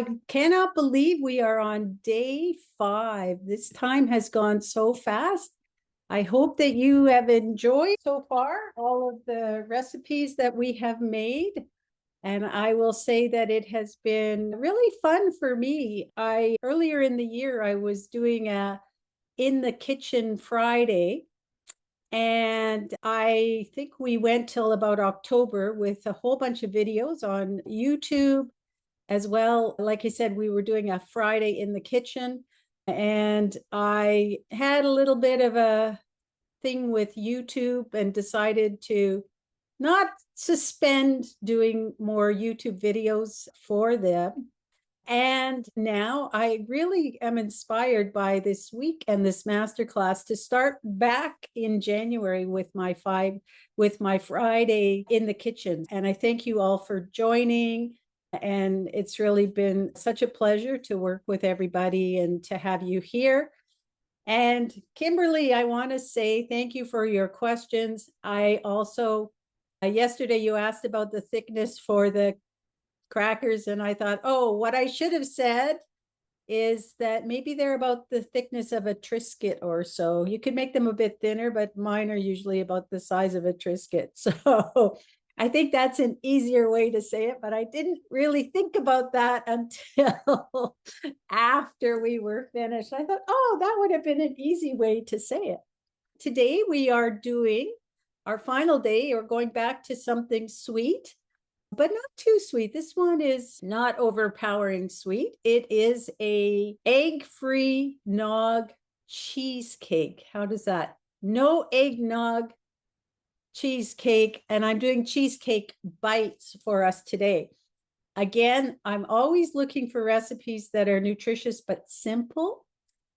I cannot believe we are on day 5. This time has gone so fast. I hope that you have enjoyed so far all of the recipes that we have made. And I will say that it has been really fun for me. Earlier in the year, I was doing a in the kitchen Friday. And I think we went till about October with a whole bunch of videos on YouTube as well. Like I said, we were doing a Friday in the kitchen, and I had a little bit of a thing with YouTube and decided to not suspend doing more YouTube videos for them. And now I really am inspired by this week and this masterclass to start back in January with my Friday in the kitchen. And I thank you all for joining. And it's really been such a pleasure to work with everybody and to have you here. And Kimberly, I want to say thank you for your questions. I also, yesterday you asked about the thickness for the crackers, and I thought, oh, what I should have said is that maybe they're about the thickness of a Triscuit or so. You can make them a bit thinner, but mine are usually about the size of a Triscuit. So I think that's an easier way to say it, but I didn't really think about that until after we were finished. I thought, oh, that would have been an easy way to say it. Today we are doing our final day, or going back to something sweet, but not too sweet. This one is not overpowering sweet. It is a egg-free nog cheesecake. How does that? No eggnog cheesecake, and I'm doing cheesecake bites for us today. Again, I'm always looking for recipes that are nutritious but simple,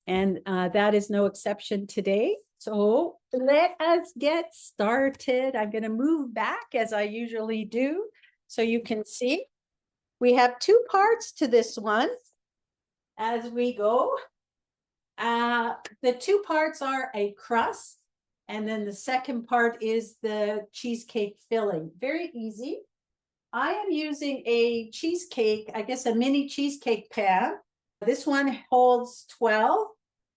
and that is no exception today. So let us get started. I'm going to move back as I usually do, so you can see. We have 2 parts to this one as we go. The 2 parts are a crust, and then the second part is the cheesecake filling. Very easy. I am using a cheesecake, I guess a mini cheesecake pan. This one holds 12,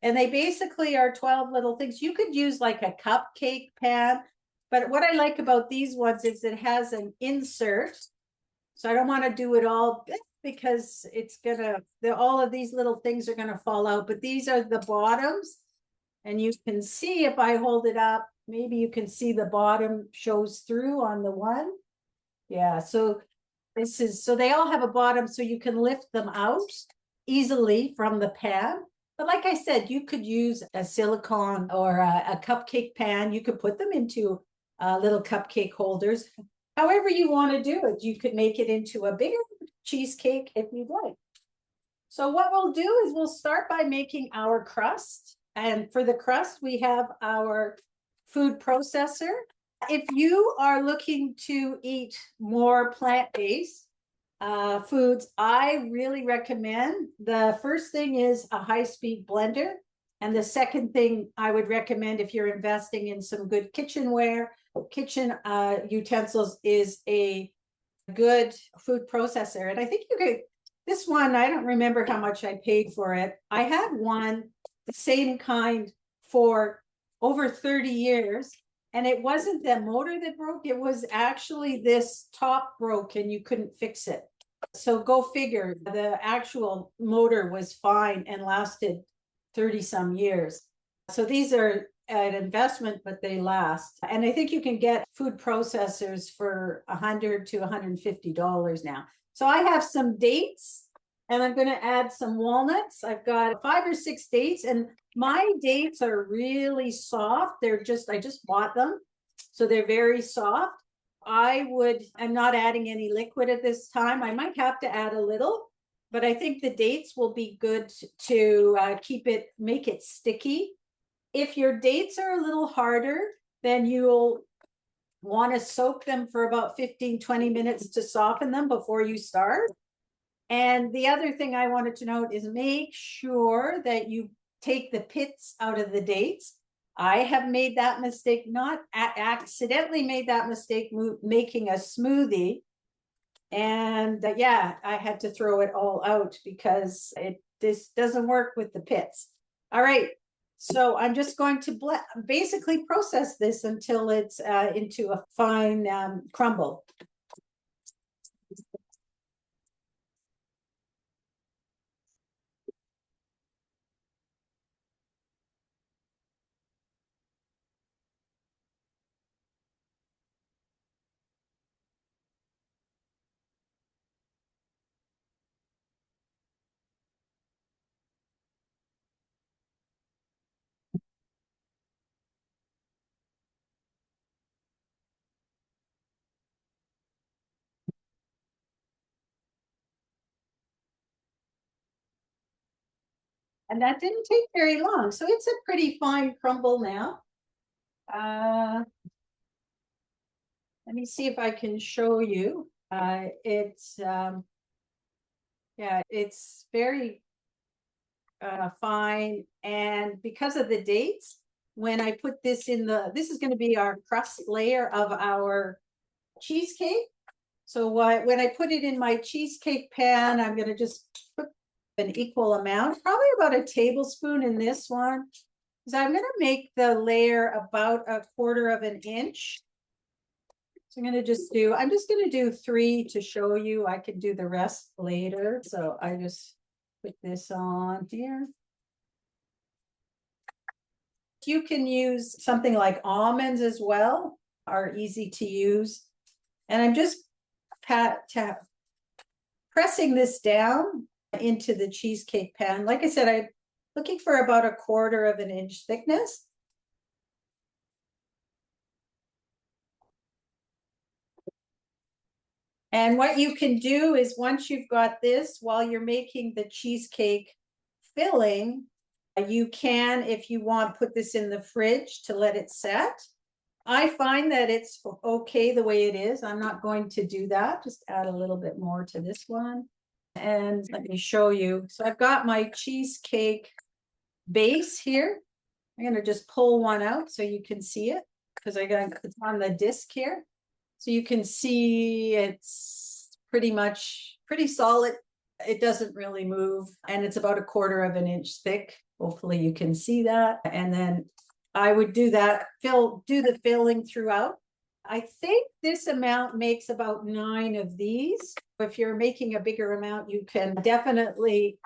and they basically are 12 little things. You could use like a cupcake pan, but what I like about these ones is it has an insert. So I don't want to do it all because it's gonna, all of these little things are gonna fall out, but these are the bottoms. And you can see, if I hold it up, maybe you can see the bottom shows through on the one. Yeah, so they all have a bottom, so you can lift them out easily from the pan. But like I said, you could use a silicone or a cupcake pan. You could put them into little cupcake holders. However you want to do it, you could make it into a bigger cheesecake if you'd like. So what we'll do is we'll start by making our crust. And for the crust, we have our food processor. If you are looking to eat more plant-based foods, I really recommend, the first thing is a high-speed blender. And the second thing I would recommend, if you're investing in some good kitchen utensils, is a good food processor. And I think you could, this one, I don't remember how much I paid for it. I had one, the same kind, for over 30 years. And it wasn't the motor that broke, it was actually this top broke and you couldn't fix it. So go figure, the actual motor was fine and lasted 30 some years. So these are an investment, but they last. And I think you can get food processors for $100 to $150 now. So I have some dates, and I'm going to add some walnuts. I've got 5 or 6 dates, and my dates are really soft. I just bought them, so they're very soft. I'm not adding any liquid at this time. I might have to add a little, but I think the dates will be good to make it sticky. If your dates are a little harder, then you'll want to soak them for about 15-20 minutes to soften them before you start. And the other thing I wanted to note is make sure that you take the pits out of the dates. I have made that mistake, not accidentally made that mistake making a smoothie. And yeah, I had to throw it all out because this doesn't work with the pits. All right, so I'm just going to basically process this until it's into a fine crumble. And that didn't take very long. So it's a pretty fine crumble now. Uh, Let me see if I can show you. Yeah, it's very fine. And because of the dates, when I put this in this is going to be our crust layer of our cheesecake. So when I put it in my cheesecake pan, I'm going to just put an equal amount, probably about a tablespoon in this one. So I'm going to make the layer about 1/4 of an inch. So I'm just going to do 3 to show you. I can do the rest later. So I just put this on here. You can use something like almonds as well, are easy to use. And I'm just pressing this down into the cheesecake pan. Like I said, I'm looking for about 1/4 of an inch thickness. And what you can do is once you've got this, while you're making the cheesecake filling, you can, if you want, put this in the fridge to let it set. I find that it's okay the way it is. I'm not going to do that. Just add a little bit more to this one. And let me show you. So I've got my cheesecake base here. I'm going to just pull one out so you can see it because it's on the disc here. So you can see it's pretty solid. It doesn't really move, and it's about 1/4 of an inch thick. Hopefully you can see that. And then I would do the filling throughout. I think this amount makes about 9 of these. If you're making a bigger amount, you can definitely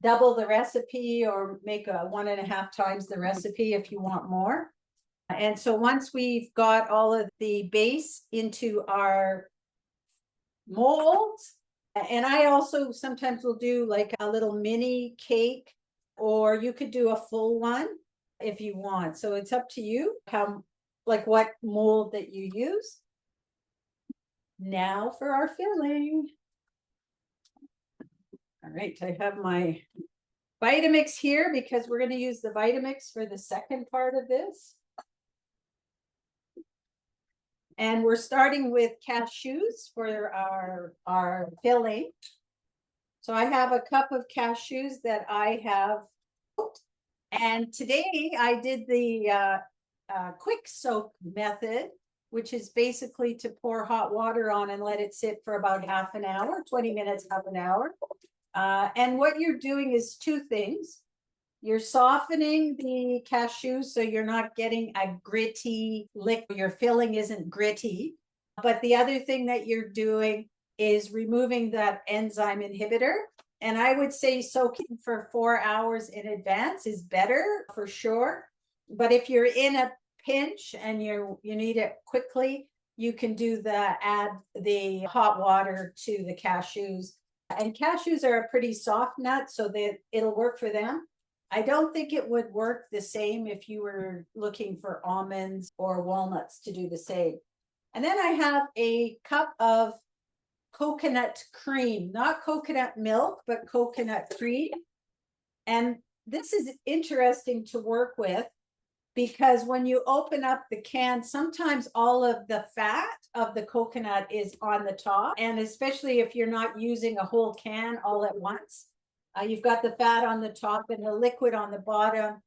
double the recipe or make 1.5 times the recipe if you want more. And so once we've got all of the base into our molds, and I also sometimes will do like a little mini cake, or you could do a full one if you want. So it's up to you what mold that you use. Now for our filling. All right, I have my Vitamix here because we're going to use the Vitamix for the second part of this. And we're starting with cashews for our filling. So I have a cup of cashews that I have cooked. And today I did the quick soak method, which is basically to pour hot water on and let it sit for about half an hour, 20 minutes, half an hour. And what you're doing is 2 things. You're softening the cashews so you're not getting a gritty liquid. Your filling isn't gritty. But the other thing that you're doing is removing that enzyme inhibitor. And I would say soaking for 4 hours in advance is better for sure. But if you're in a pinch and you need it quickly, you can add the hot water to the cashews. And cashews are a pretty soft nut, so that it'll work for them. I don't think it would work the same if you were looking for almonds or walnuts to do the same. And then I have a cup of coconut cream, not coconut milk, but coconut cream. And this is interesting to work with because when you open up the can, sometimes all of the fat of the coconut is on the top. And especially if you're not using a whole can all at once, you've got the fat on the top and the liquid on the bottom.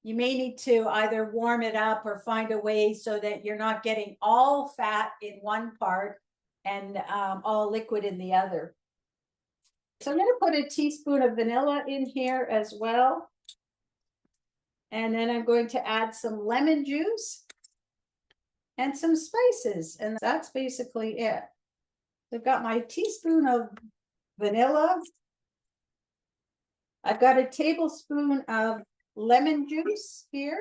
You may need to either warm it up or find a way so that you're not getting all fat in one part and all liquid in the other. So I'm going to put a teaspoon of vanilla in here as well. And then I'm going to add some lemon juice and some spices. And that's basically it. I've got my teaspoon of vanilla. I've got a tablespoon of lemon juice here.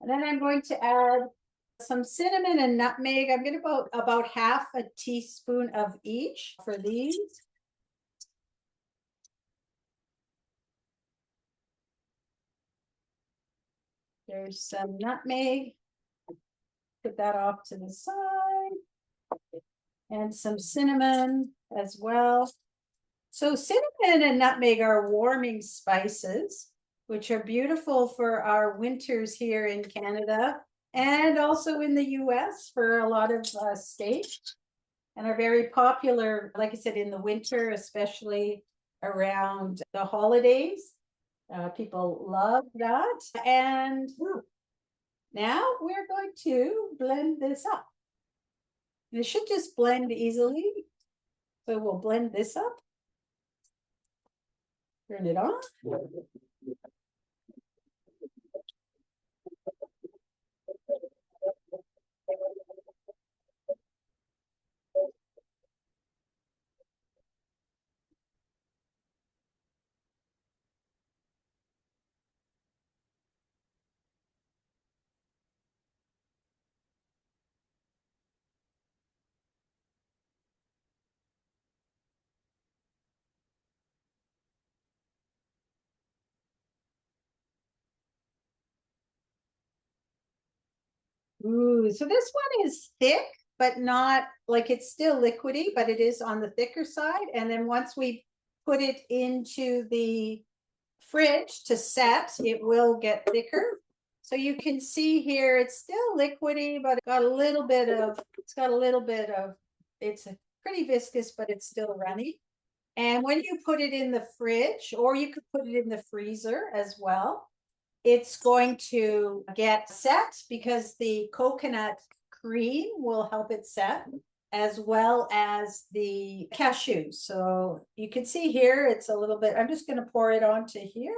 And then I'm going to add some cinnamon and nutmeg. I'm going to put about half a teaspoon of each for these. There's some nutmeg. Put that off to the side. And some cinnamon as well. So cinnamon and nutmeg are warming spices, which are beautiful for our winters here in Canada and also in the US for a lot of states, and are very popular, like I said, in the winter, especially around the holidays. People love that. And now we're going to blend this up. And it should just blend easily. So we'll blend this up. Turn it on. Ooh, so this one is thick, but not like, it's still liquidy, but it is on the thicker side. And then once we put it into the fridge to set, it will get thicker. So you can see here, it's still liquidy, but it's got a little bit of, it's pretty viscous, but it's still runny. And when you put it in the fridge, or you could put it in the freezer as well, it's going to get set because the coconut cream will help it set, as well as the cashews. So you can see here, it's a little bit, I'm just going to pour it onto here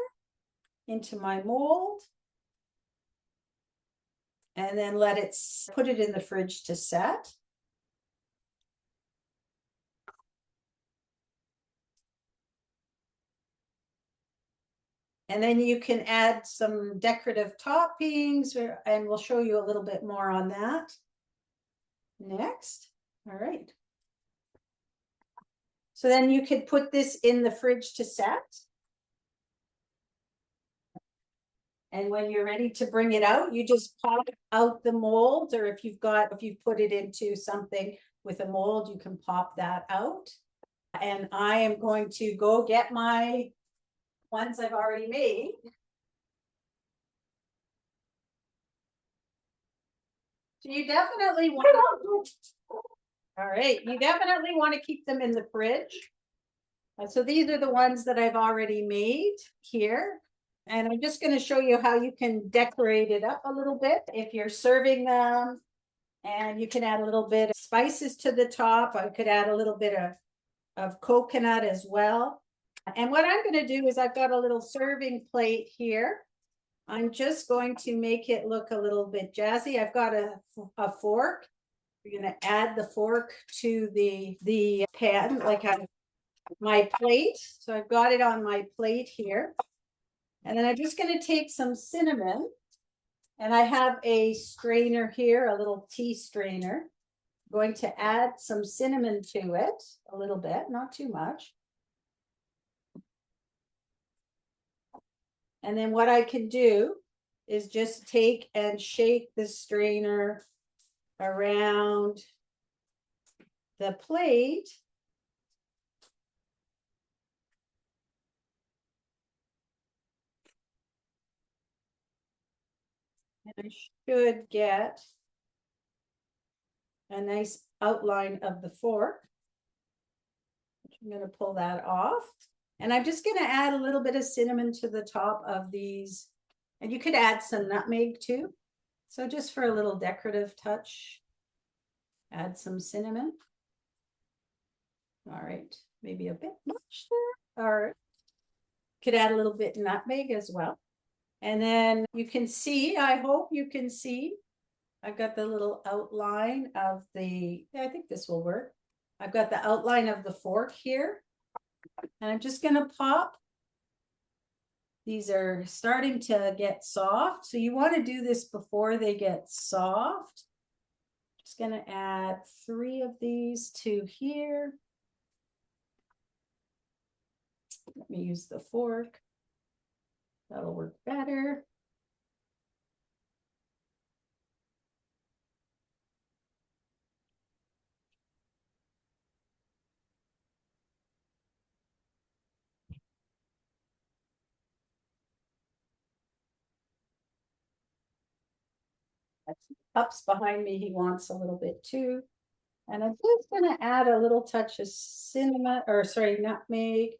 into my mold. And then put it in the fridge to set. And then you can add some decorative toppings, and we'll show you a little bit more on that next. All right. So then you could put this in the fridge to set. And when you're ready to bring it out, you just pop out the mold, or if you've put it into something with a mold, you can pop that out. And I am going to go get my ones I've already made. So you definitely want to, all right, you definitely want to keep them in the fridge. So these are the ones that I've already made here. And I'm just going to show you how you can decorate it up a little bit if you're serving them. And you can add a little bit of spices to the top. I could add a little bit of coconut as well. And what I'm going to do is, I've got a little serving plate here. I'm just going to make it look a little bit jazzy. I've got a fork. We're going to add the fork to the pan, like my plate. So I've got it on my plate here. And then I'm just going to take some cinnamon, and I have a strainer here, a little tea strainer. I'm going to add some cinnamon to it, a little bit, not too much. And then what I can do is just take and shake the strainer around the plate. And I should get a nice outline of the fork. I'm going to pull that off. And I'm just going to add a little bit of cinnamon to the top of these. And you could add some nutmeg too. So just for a little decorative touch. Add some cinnamon. All right, maybe a bit much there. All right. Could add a little bit nutmeg as well. And then you can see, I hope you can see, I've got the little outline of I think this will work. I've got the outline of the fork here. And I'm just going to pop. These are starting to get soft. So you want to do this before they get soft. Just going to add 3 of these to here. Let me use the fork. That'll work better. Up's behind me, he wants a little bit too. And I'm just going to add a little touch of cinnamon, or sorry, nutmeg.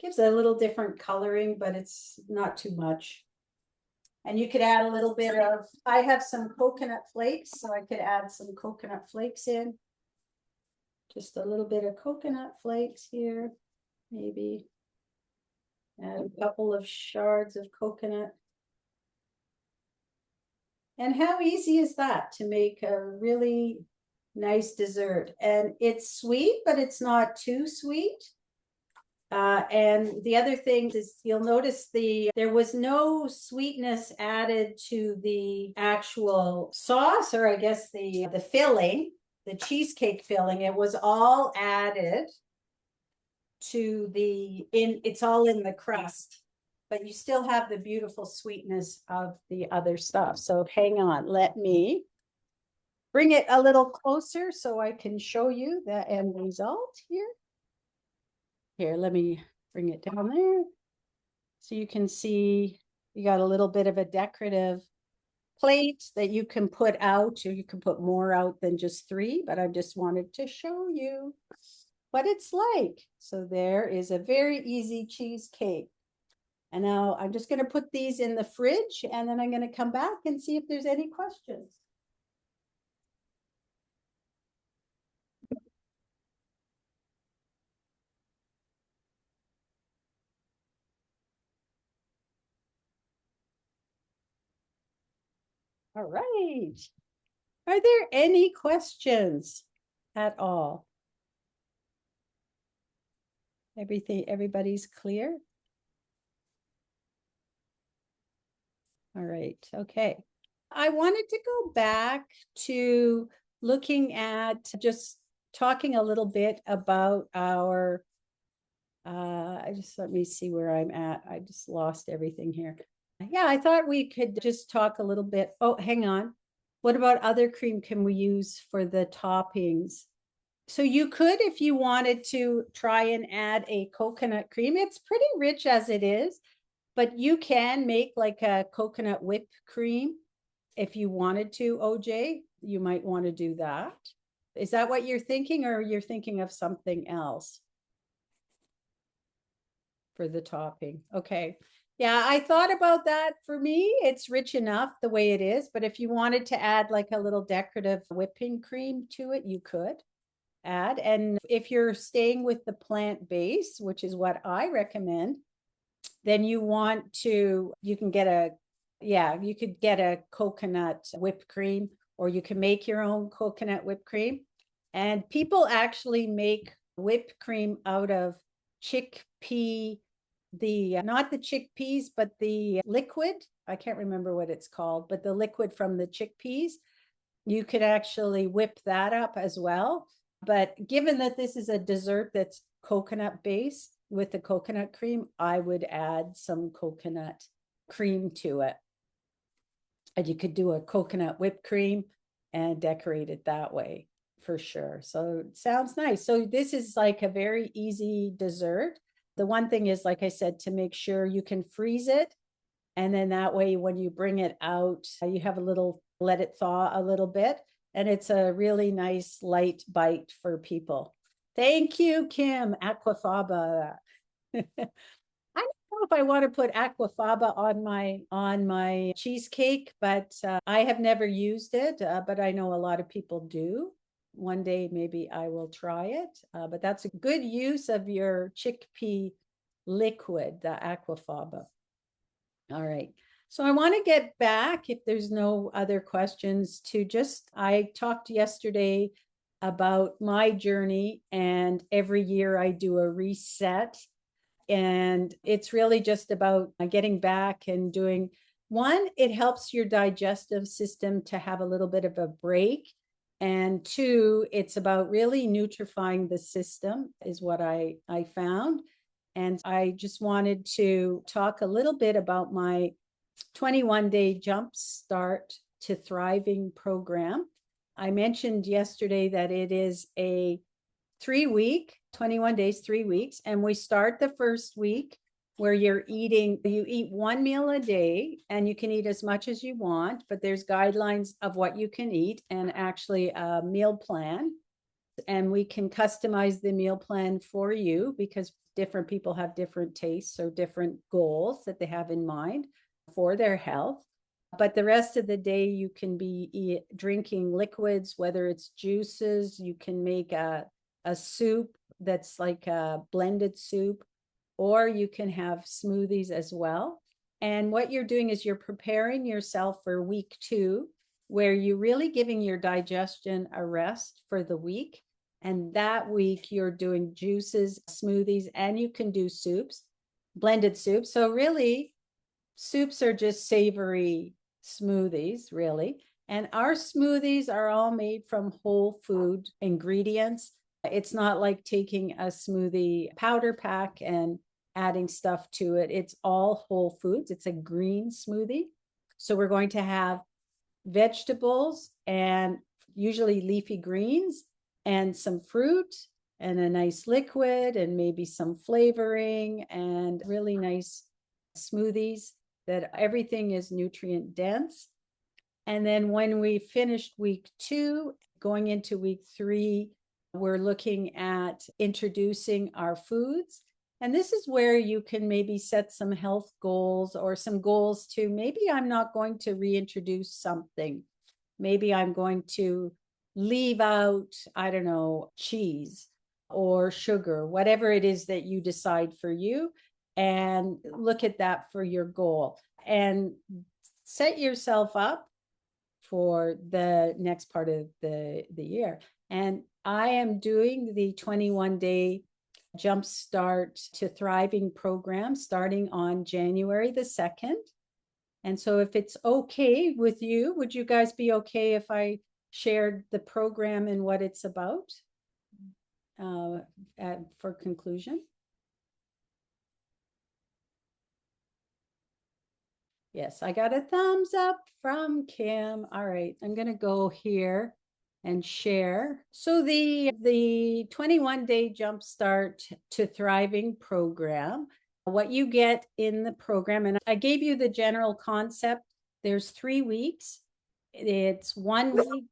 Gives a little different coloring, but it's not too much. And you could add a little bit of, I have some coconut flakes, so I could add some coconut flakes in. Just a little bit of coconut flakes here, maybe. Add a couple of shards of coconut. And how easy is that to make a really nice dessert? And it's sweet, but it's not too sweet. And the other thing is you'll notice there was no sweetness added to the actual sauce, or I guess the filling, the cheesecake filling. It was all added to it's all in the crust, but you still have the beautiful sweetness of the other stuff. So hang on, let me bring it a little closer so I can show you the end result here. Here, let me bring it down there. So you can see you got a little bit of a decorative plate that you can put out, or you can put more out than just 3, but I just wanted to show you what it's like. So there is a very easy cheesecake. And now I'm just going to put these in the fridge, and then I'm going to come back and see if there's any questions. All right. Are there any questions at all? Everybody's clear? All right. Okay. I wanted to go back to looking at just talking a little bit about our let me see where I'm at. I just lost everything here. Yeah, I thought we could just talk a little bit. Oh, hang on. What about other cream can we use for the toppings? So you could, if you wanted to, try and add a coconut cream. It's pretty rich as it is, but you can make like a coconut whipped cream if you wanted to, OJ. You might want to do that. Is that what you're thinking, or you're thinking of something else for the topping? Okay. Yeah, I thought about that. For me, it's rich enough the way it is, but if you wanted to add like a little decorative whipping cream to it, you could add. And if you're staying with the plant base, which is what I recommend, then you can get you could get a coconut whipped cream, or you can make your own coconut whipped cream. And people actually make whipped cream out of chickpea, not the chickpeas, but the liquid. I can't remember what it's called, but the liquid from the chickpeas. You could actually whip that up as well. But given that this is a dessert that's coconut based with the coconut cream, I would add some coconut cream to it. And you could do a coconut whipped cream and decorate it that way for sure. So it sounds nice. So this is like a very easy dessert. The one thing is, like I said, to make sure you can freeze it. And then that way, when you bring it out, you have let it thaw a little bit. And it's a really nice light bite for people. Thank you, Kim Aquafaba. I if I want to put aquafaba on my cheesecake, but I have never used it, but I know a lot of people do. One day maybe I will try it, but that's a good use of your chickpea liquid, the aquafaba. All right. So I want to get back, if there's no other questions, to just, I talked yesterday about my journey, and every year I do a reset. And it's really just about getting back and doing one, it helps your digestive system to have a little bit of a break. And two, it's about really nutrifying the system, is what I found. And I just wanted to talk a little bit about my 21-day jump start to thriving program. I mentioned yesterday that it is a 3-week, 21 days, 3 weeks. And we start the first week where you eat one meal a day, and you can eat as much as you want, but there's guidelines of what you can eat and actually a meal plan. And we can customize the meal plan for you because different people have different tastes or different goals that they have in mind for their health. But the rest of the day, you can be drinking liquids, whether it's juices, you can make a soup that's like a blended soup, or you can have smoothies as well. And what you're doing is you're preparing yourself for week 2, where you're really giving your digestion a rest for the week. And that week you're doing juices, smoothies, and you can do soups, blended soups. So really, soups are just savory smoothies, really. And our smoothies are all made from whole food ingredients. It's not like taking a smoothie powder pack and adding stuff to it. It's all whole foods. It's a green smoothie. So we're going to have vegetables and usually leafy greens and some fruit and a nice liquid and maybe some flavoring and really nice smoothies that everything is nutrient dense. And then when we finished week 2, going into week 3, we're looking at introducing our foods. And this is where you can maybe set some health goals or some goals to, maybe I'm not going to reintroduce something. Maybe I'm going to leave out, I don't know, cheese or sugar, whatever it is that you decide for you, and look at that for your goal and set yourself up for the next part of the year. And I am doing the 21-day Jumpstart to Thriving program starting on January the 2nd. And so if it's okay with you, would you guys be okay if I shared the program and what it's about for conclusion? Yes, I got a thumbs up from Kim. All right, I'm going to go here and share. So the 21-day Jumpstart to Thriving program, what you get in the program, and I gave you the general concept. There's 3 weeks. It's 1 week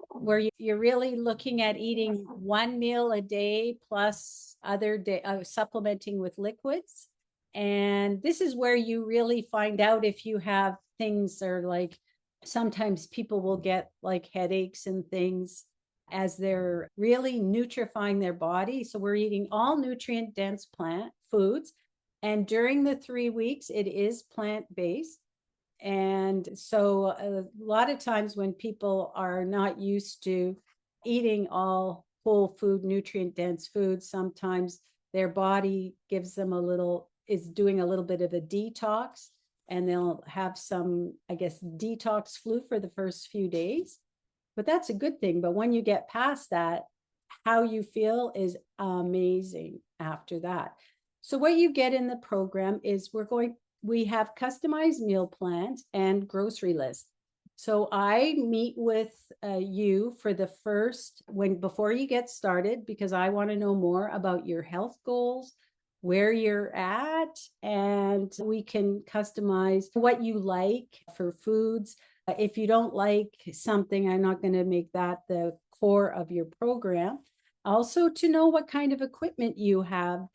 where you're really looking at eating one meal a day plus other day supplementing with liquids. And this is where you really find out if you have things that are like, sometimes people will get like headaches and things as they're really nutrifying their body. So we're eating all nutrient dense plant foods. And during the 3 weeks, it is plant-based. And so a lot of times when people are not used to eating all whole food, nutrient dense foods, sometimes their body gives them is doing a little bit of a detox, and they'll have some, I guess, detox flu for the first few days. But that's a good thing. But when you get past that, how you feel is amazing after that. So what you get in the program is we have customized meal plans and grocery lists. So I meet with you for the before you get started, because I want to know more about your health goals, where you're at, and we can customize what you like for foods. If you don't like something, I'm not going to make that the core of your program. Also to know what kind of equipment you have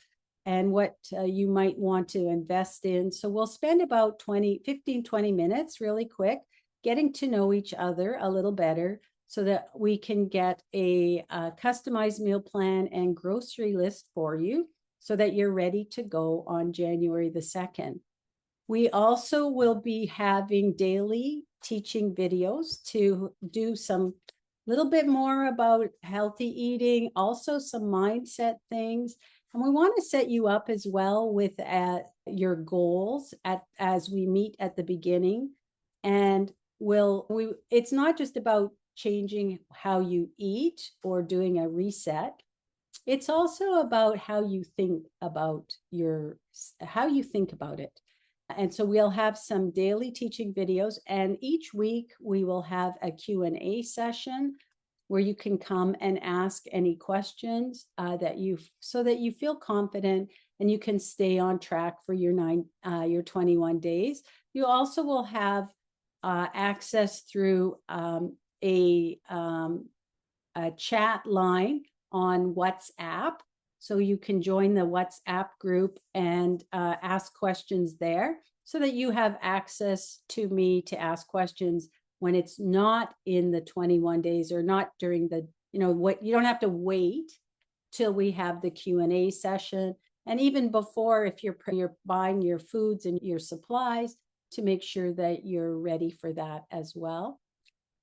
and what you might want to invest in. So we'll spend about 15-20 minutes really quick getting to know each other a little better so that we can get a customized meal plan and grocery list for you so that you're ready to go on January the 2nd. We also will be having daily teaching videos to do some little bit more about healthy eating, also some mindset things. And we want to set you up as well with your goals as we meet at the beginning. And it's not just about changing how you eat or doing a reset. It's also about how you think about it. And so we'll have some daily teaching videos, and each week we will have a Q&A session where you can come and ask any questions so that you feel confident and you can stay on track for your 21 days. You also will have access through a chat line on WhatsApp. So you can join the WhatsApp group and ask questions there so that you have access to me to ask questions when it's not in the 21 days or not during the, you don't have to wait till we have the Q&A session. And even before, if you're buying your foods and your supplies, to make sure that you're ready for that as well.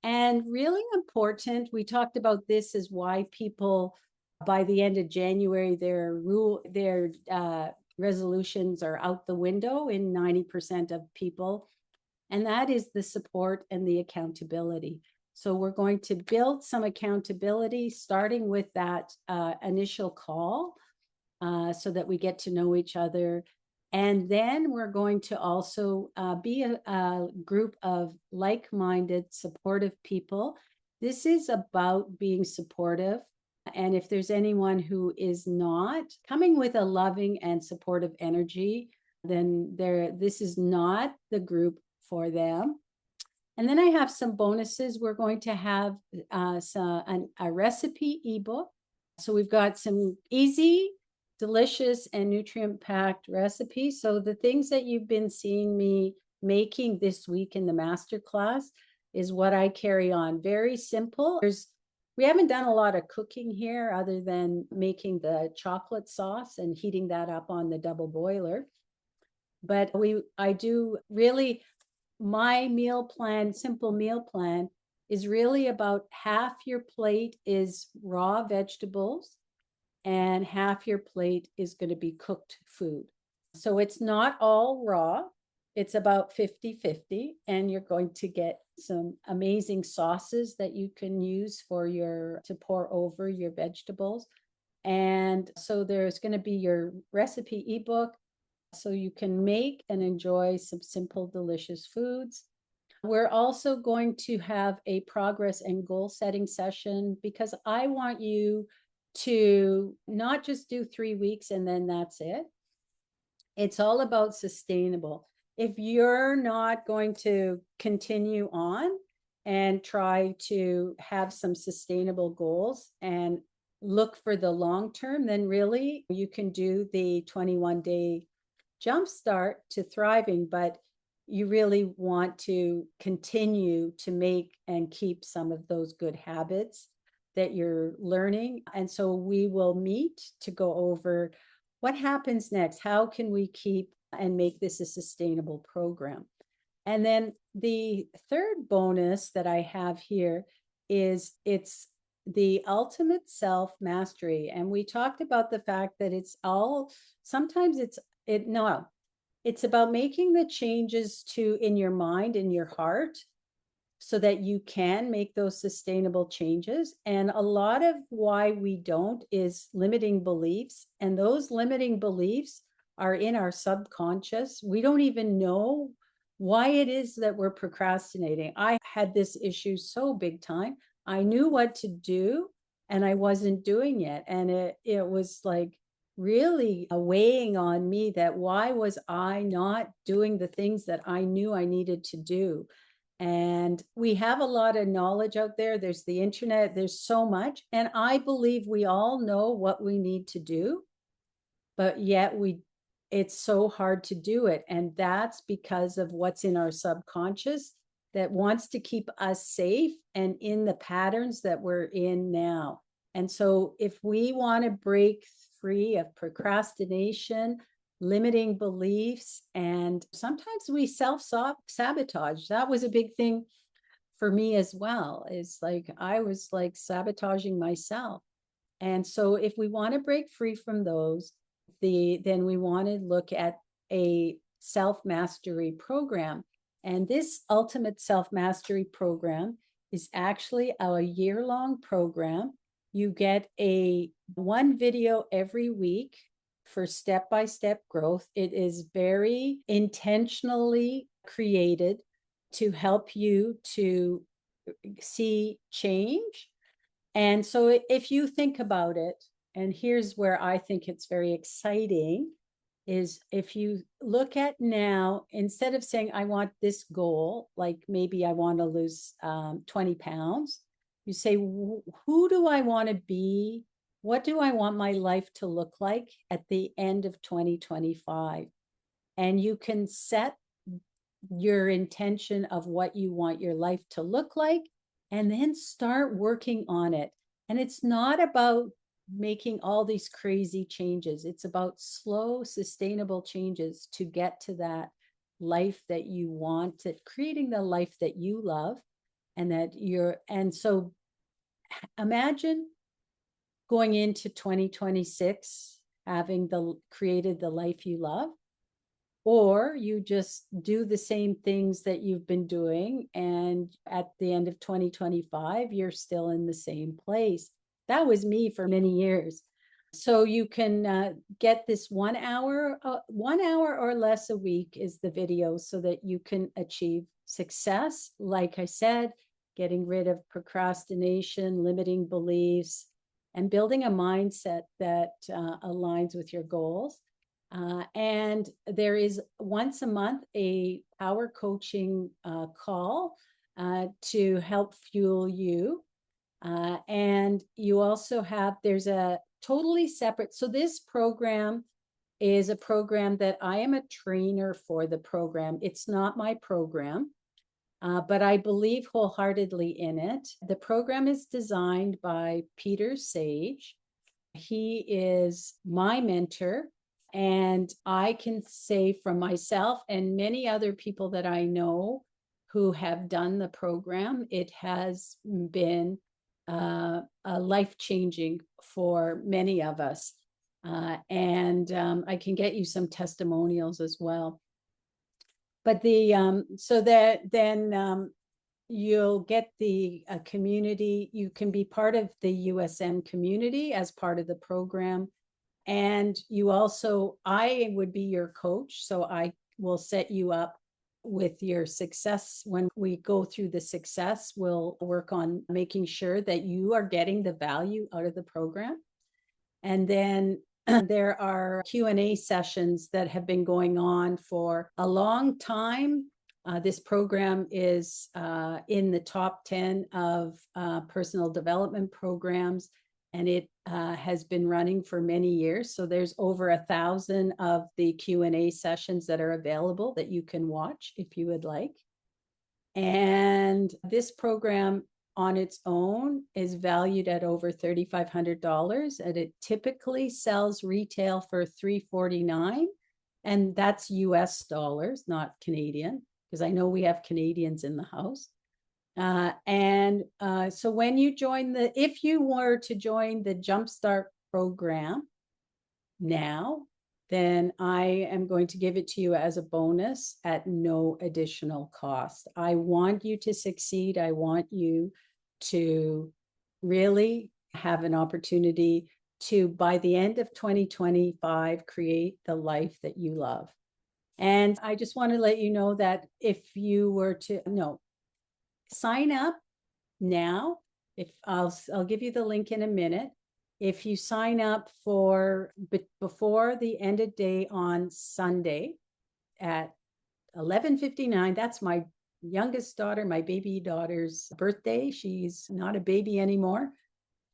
And really important, we talked about this, is why people by the end of January, their resolutions are out the window in 90% of people. And that is the support and the accountability. So we're going to build some accountability, starting with that initial call so that we get to know each other. And then we're going to also be a group of like-minded, supportive people. This is about being supportive. And if there's anyone who is not coming with a loving and supportive energy, then this is not the group for them. And then I have some bonuses. We're going to have a recipe ebook. So we've got some easy, delicious, and nutrient-packed recipes. So the things that you've been seeing me making this week in the masterclass is what I carry on. Very simple. We haven't done a lot of cooking here other than making the chocolate sauce and heating that up on the double boiler. But my meal plan, simple meal plan, is really about half your plate is raw vegetables and half your plate is going to be cooked food. So it's not all raw. It's about 50-50, and you're going to get some amazing sauces that you can use to pour over your vegetables. And so there's going to be your recipe ebook so you can make and enjoy some simple, delicious foods. We're also going to have a progress and goal setting session because I want you to not just do 3 weeks and then that's it. It's all about sustainable. If you're not going to continue on and try to have some sustainable goals and look for the long term, then really you can do the 21-day jumpstart to thriving, but you really want to continue to make and keep some of those good habits that you're learning. And so we will meet to go over what happens next. How can we keep and make this a sustainable program? And then the third bonus that I have here is it's the ultimate self mastery. And we talked about the fact that it's about making the changes in your mind and your heart so that you can make those sustainable changes. And a lot of why we don't is limiting beliefs. And those limiting beliefs are in our subconscious. We don't even know why it is that we're procrastinating. I had this issue so big time. I knew what to do and I wasn't doing it. And it was like really weighing on me that why was I not doing the things that I knew I needed to do? And we have a lot of knowledge out there. There's the internet, there's so much. And I believe we all know what we need to do. but yet it's so hard to do it. And that's because of what's in our subconscious that wants to keep us safe and in the patterns that we're in now. And so if we want to break free of procrastination, limiting beliefs, and sometimes we self-sabotage. That was a big thing for me as well. Is like I was like sabotaging myself. And so if we want to break free from those, then we want to look at a self-mastery program. And this ultimate self-mastery program is actually a year-long program. You get a one video every week for step-by-step growth. It is very intentionally created to help you to see change. And so if you think about it, and here's where I think it's very exciting, is if you look at now, instead of saying, I want this goal, like maybe I want to lose 20 pounds, you say, who do I want to be? What do I want my life to look like at the end of 2025? And you can set your intention of what you want your life to look like, and then start working on it. And it's not about making all these crazy changes. It's about slow, sustainable changes to get to that life that you want, to creating the life that you love and that you're. And so imagine going into 2026, having created the life you love, or you just do the same things that you've been doing, and at the end of 2025 you're still in the same place. That was me for many years. So you can get this 1 hour, 1 hour or less a week is the video, so that you can achieve success. Like I said, getting rid of procrastination, limiting beliefs, and building a mindset that aligns with your goals. And there is once a month a power coaching call to help fuel you. And you also have, there's a totally separate, so this program is a program that I am a trainer for the program. It's not my program, but I believe wholeheartedly in it. The program is designed by Peter Sage. He is my mentor. And I can say from myself and many other people that I know who have done the program, it has been life-changing for many of us. And I can get you some testimonials as well. But so that then you'll get the community. You can be part of the USM community as part of the program. And you also, I would be your coach. So I will set you up with your success. When we go through the success, we'll work on making sure that you are getting the value out of the program. And then there are Q&A sessions that have been going on for a long time. This program is in the top 10 of personal development programs, and it has been running for many years. So there's over 1,000 of the Q&A sessions that are available that you can watch if you would like. And this program on its own is valued at over $3,500, and it typically sells retail for $349, and that's US dollars, not Canadian, because I know we have Canadians in the house. So when you join if you were to join the Jumpstart program now, then I am going to give it to you as a bonus at no additional cost. I want you to succeed. I want you to really have an opportunity to, by the end of 2025, create the life that you love. And I just want to let you know that if you were to sign up now, if I'll give you the link in a minute. If you sign up before the end of day on Sunday at 11:59, that's my youngest daughter, my baby daughter's birthday. She's not a baby anymore,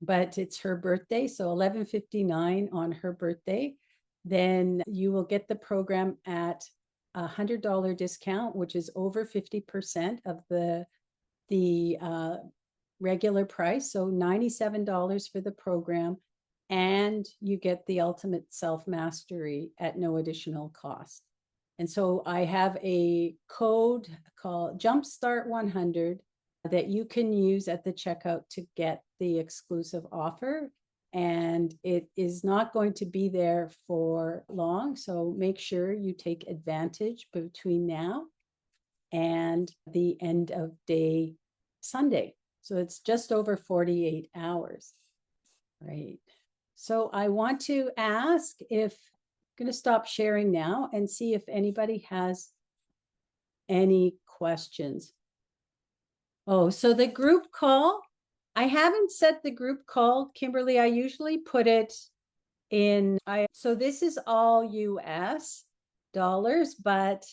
but it's her birthday. So 11:59 on her birthday. then you will get the program at $100 discount, which is over 50% of the regular price. So $97 for the program, and you get the ultimate self-mastery at no additional cost. And so I have a code called Jumpstart 100 that you can use at the checkout to get the exclusive offer. And it is not going to be there for long. So make sure you take advantage between now and the end of day Sunday. So it's just over 48 hours. Right. So I want to ask if I'm going to stop sharing now and see if anybody has any questions. Oh, so the group call, I haven't set the group call, Kimberly. I usually put it in, so this is all US dollars, but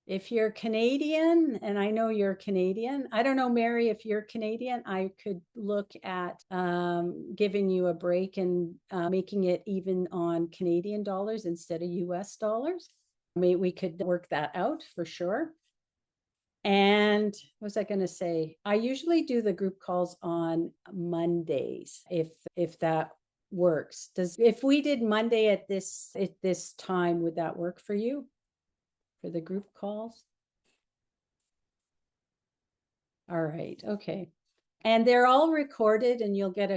if you're Canadian, and I know you're Canadian, I don't know, Mary, if you're Canadian, I could look at giving you a break and making it even on Canadian dollars instead of US dollars. Maybe we could work that out for sure. And what was I going to say? I usually do the group calls on Mondays, if that works. If we did Monday at this time, would that work for you? For the group calls? All right, okay. And they're all recorded, and you'll get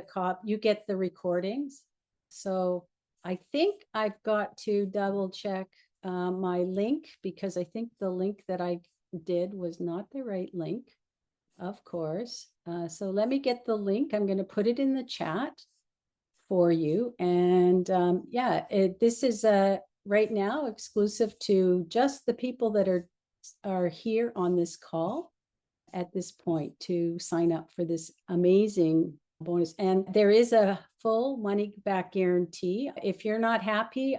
you get the recordings. So I think I've got to double check my link, because I think the link that I did was not the right link, of course. So let me get the link. I'm going to put it in the chat for you. And yeah, this is right now exclusive to just the people that are here on this call at this point to sign up for this amazing bonus. And there is a full money back guarantee. If you're not happy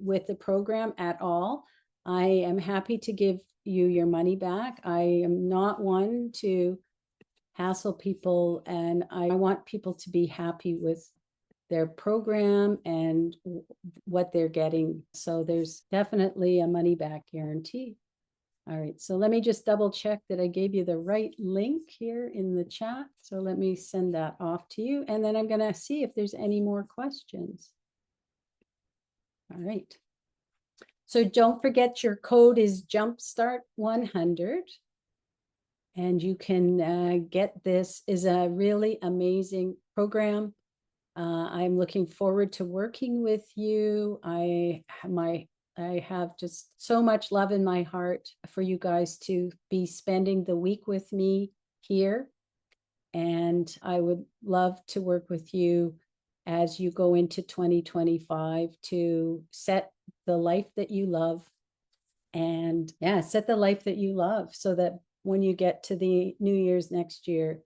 with the program at all, I am happy to give you your money back. I am not one to hassle people, and I want people to be happy with their program and what they're getting. So there's definitely a money back guarantee. All right, so let me just double check that I gave you the right link here in the chat. So let me send that off to you, and then I'm going to see if there's any more questions. All right. So don't forget, your code is Jumpstart100. And you can get this. Is a really amazing program. I'm looking forward to working with you. I have just so much love in my heart for you guys to be spending the week with me here. And I would love to work with you as you go into 2025 to set the life that you love. And yeah, set the life that you love, so that when you get to the New Year's next year,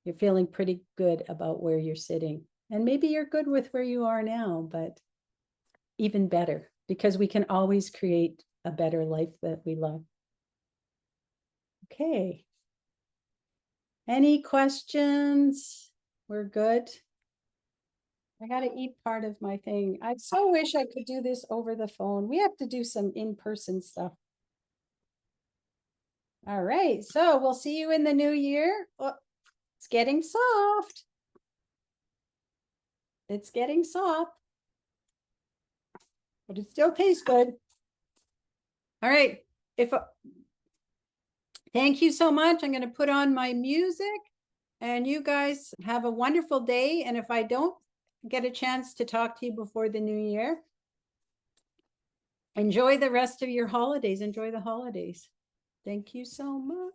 you're feeling pretty good about where you're sitting. And maybe you're good with where you are now, but even better, because we can always create a better life that we love. Okay. Any questions? We're good. I got to eat part of my thing. I so wish I could do this over the phone. We have to do some in-person stuff. All right. So we'll see you in the new year. Oh, it's getting soft. It's getting soft, but it still tastes good. All right. Thank you so much. I'm going to put on my music, and you guys have a wonderful day. And if I don't get a chance to talk to you before the new year, enjoy the rest of your holidays. Enjoy the holidays. Thank you so much.